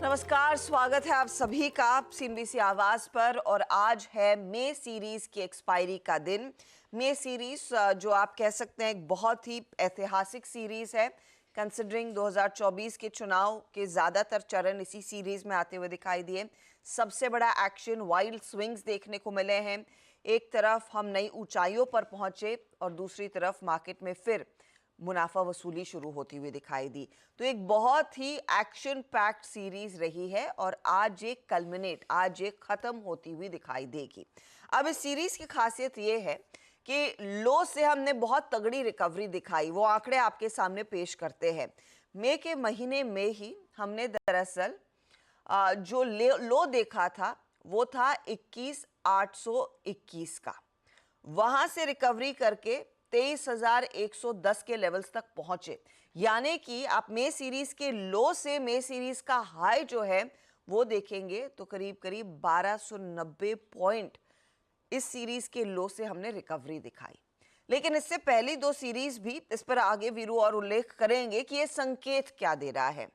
नमस्कार, स्वागत है आप सभी का सीएनबीसी आवाज पर। और आज है मे सीरीज की एक्सपायरी का दिन। मे सीरीज जो आप कह सकते हैं एक बहुत ही ऐतिहासिक सीरीज है, कंसिडरिंग 2024 के चुनाव के ज्यादातर चरण इसी सीरीज में आते हुए दिखाई दिए। सबसे बड़ा एक्शन, वाइल्ड स्विंग्स देखने को मिले हैं। एक तरफ हम नई ऊंचाइयों पर पहुंचे और दूसरी तरफ मार्केट में फिर मुनाफा वसूली शुरू होती हुई दिखाई दी। तो एक बहुत ही एक्शन पैक्ड सीरीज रही है और आज ये कल्मिनेट, आज ये खत्म होती हुई दिखाई देगी। अब इस सीरीज की खासियत ये है कि लो से हमने बहुत तगड़ी रिकवरी दिखाई, वो आंकड़े आपके सामने पेश करते हैं। मई के महीने में ही हमने दरअसल जो लो देखा था वो था 21,821 का। वहां से रिकवरी करके 23,110 के लेवल्स तक पहुंचे। यानी कि आप मे सीरीज के लो से मे सीरीज का हाई जो है वो देखेंगे तो करीब करीब 1290 पॉइंट इस सीरीज के लो से हमने रिकवरी दिखाई। लेकिन इससे पहली दो सीरीज भी, इस पर आगे वीरू और उल्लेख करेंगे कि ये संकेत क्या दे रहा है।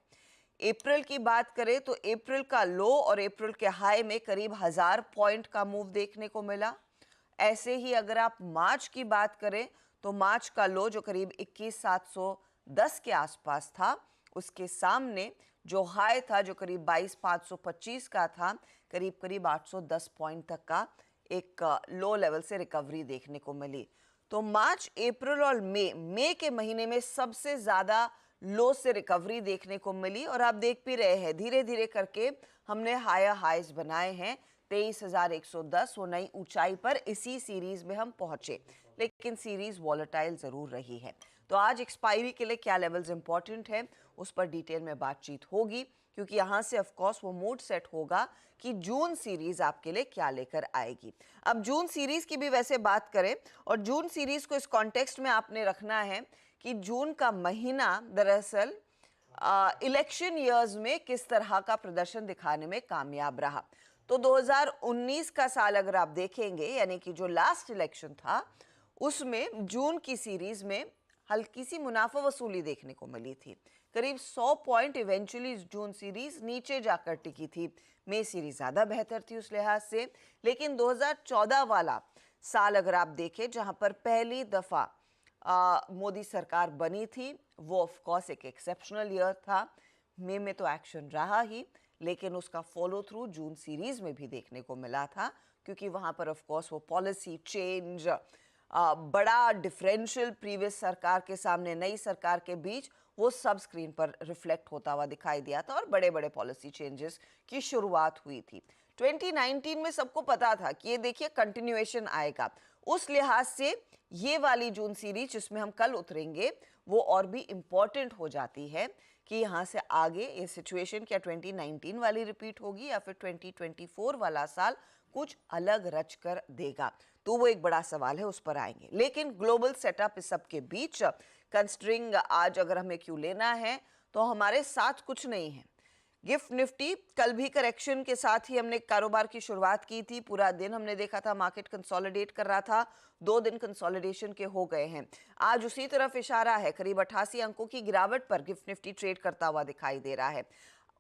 अप्रैल की बात करें तो अप्रैल का लो और अप्रैल के हाई में करीब 1000 पॉइंट का मूव देखने को मिला। ऐसे ही अगर आप मार्च की बात करें तो मार्च का लो जो करीब 21,710 के आसपास था, उसके सामने जो हाई था जो करीब 22,525 का था, करीब करीब 810 पॉइंट तक का एक लो लेवल से रिकवरी देखने को मिली। तो मार्च, अप्रैल और मई के महीने में सबसे ज्यादा लो से रिकवरी देखने को मिली। और आप देख भी रहे हैं धीरे धीरे करके हमने हायर हाइज बनाए हैं। 23,110 वो नई ऊंचाई पर इसी सीरीज में हम पहुंचे, लेकिन सीरीज वॉलेटाइल जरूर रही है। तो आज एक्सपायरी के लिए क्या लेवल्स इंपॉर्टेंट है उस पर डिटेल में बातचीत होगी, क्योंकि यहां से ऑफ कोर्स वो मूड सेट होगा कि जून सीरीज आपके लिए क्या लेकर आएगी। अब जून सीरीज की भी वैसे बात करें और जून सीरीज को इस कॉन्टेक्स्ट में आपने रखना है कि जून का महीना दरअसल इलेक्शन ईयर्स में किस तरह का प्रदर्शन दिखाने में कामयाब रहा। तो 2019 का साल अगर आप देखेंगे, यानी कि जो लास्ट इलेक्शन था, उसमें जून की सीरीज में हल्की सी मुनाफा वसूली देखने को मिली थी। करीब 100 पॉइंट इवेंचुअली जून सीरीज नीचे जाकर टिकी थी। मई सीरीज ज्यादा बेहतर थी उस लिहाज से। लेकिन 2014 वाला साल अगर आप देखें, जहां पर पहली दफा मोदी सरकार बनी थी, वो ऑफ कोर्स एक एक्सेप्शनल ईयर था। मई में तो एक्शन रहा ही, लेकिन उसका फॉलो थ्रू जून सीरीज में भी देखने को मिला था, क्योंकि वहां पर ऑफ कोर्स वो पॉलिसी चेंज, बड़ा डिफरेंशियल प्रीवियस सरकार के सामने नई सरकार के बीच, वो सब स्क्रीन पर रिफ्लेक्ट होता हुआ दिखाई दिया था और बड़े बड़े पॉलिसी चेंजेस की शुरुआत हुई थी। 2019 में सबको पता था कि ये देखिए कंटिन्यूएशन आएगा। उस लिहाज से ये वाली जून सीरीज जिसमें हम कल उतरेंगे वो और भी इंपॉर्टेंट हो जाती है कि यहाँ से आगे ये सिचुएशन क्या 2019 वाली रिपीट होगी या फिर 2024 वाला साल कुछ अलग रच कर देगा। तो वो एक बड़ा सवाल है, उस पर आएंगे। लेकिन ग्लोबल सेटअप इस सब के बीच, कंसिडरिंग आज अगर हमें क्यों लेना है तो हमारे साथ कुछ नहीं है। गिफ्ट निफ्टी कल भी करेक्शन के साथ ही हमने कारोबार की शुरुआत की थी। पूरा दिन हमने देखा था मार्केट कंसोलिडेट कर रहा था। 2 दिन कंसोलिडेशन के हो गए हैं। आज उसी तरफ इशारा है, करीब 88 अंकों की गिरावट पर गिफ्ट निफ्टी ट्रेड करता हुआ दिखाई दे रहा है।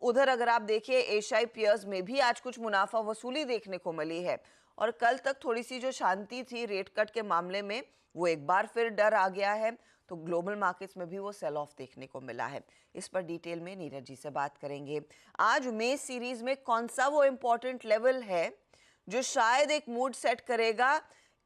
उधर अगर आप देखिए एशियाई पेयर्स में भी आज कुछ मुनाफा वसूली देखने को मिली है। और कल तक थोड़ी सी जो शांति थी रेट कट के मामले में, वो एक बार फिर डर आ गया है। तो ग्लोबल मार्केट्स में भी वो सेल ऑफ देखने को मिला है। इस पर डिटेल में नीरज जी से बात करेंगे। आज मे सीरीज में कौन सा वो इंपॉर्टेंट लेवल है जो शायद एक मूड सेट करेगा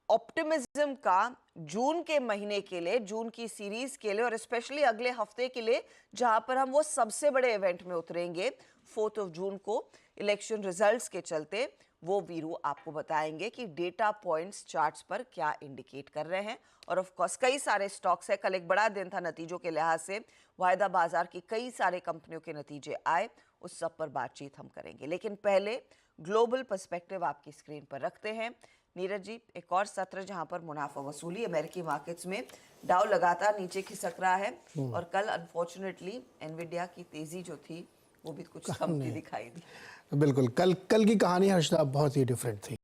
ऑप्टिमिज्म का जून के महीने के लिए, जून की सीरीज के लिए और स्पेशली अगले हफ्ते के लिए, जहां पर हम वो सबसे बड़े इवेंट में उतरेंगे 4 जून को इलेक्शन रिजल्ट्स के चलते। वो वीरू आपको बताएंगे कि डेटा पॉइंट्स चार्ट्स पर क्या इंडिकेट कर रहे हैं। और ऑफ कोर्स कई सारे स्टॉक्स है, कल एक बड़ा दिन था नतीजों के लिहाज से, वायदा बाजार की कई सारे कंपनियों के नतीजे आए, उस सब पर बातचीत हम करेंगे। लेकिन पहले ग्लोबल पर्सपेक्टिव आपकी स्क्रीन पर रखते हैं। नीरज जी, एक और सत्र जहां पर मुनाफा वसूली अमेरिकी मार्केट्स में, डाउ लगातार नीचे खिसक रहा है और कल अनफॉर्चुनेटली एनविडिया की तेजी जो थी वो भी कुछ कम की दिखाई दी। बिल्कुल, कल की कहानी हर्षदा बहुत ही डिफरेंट थी।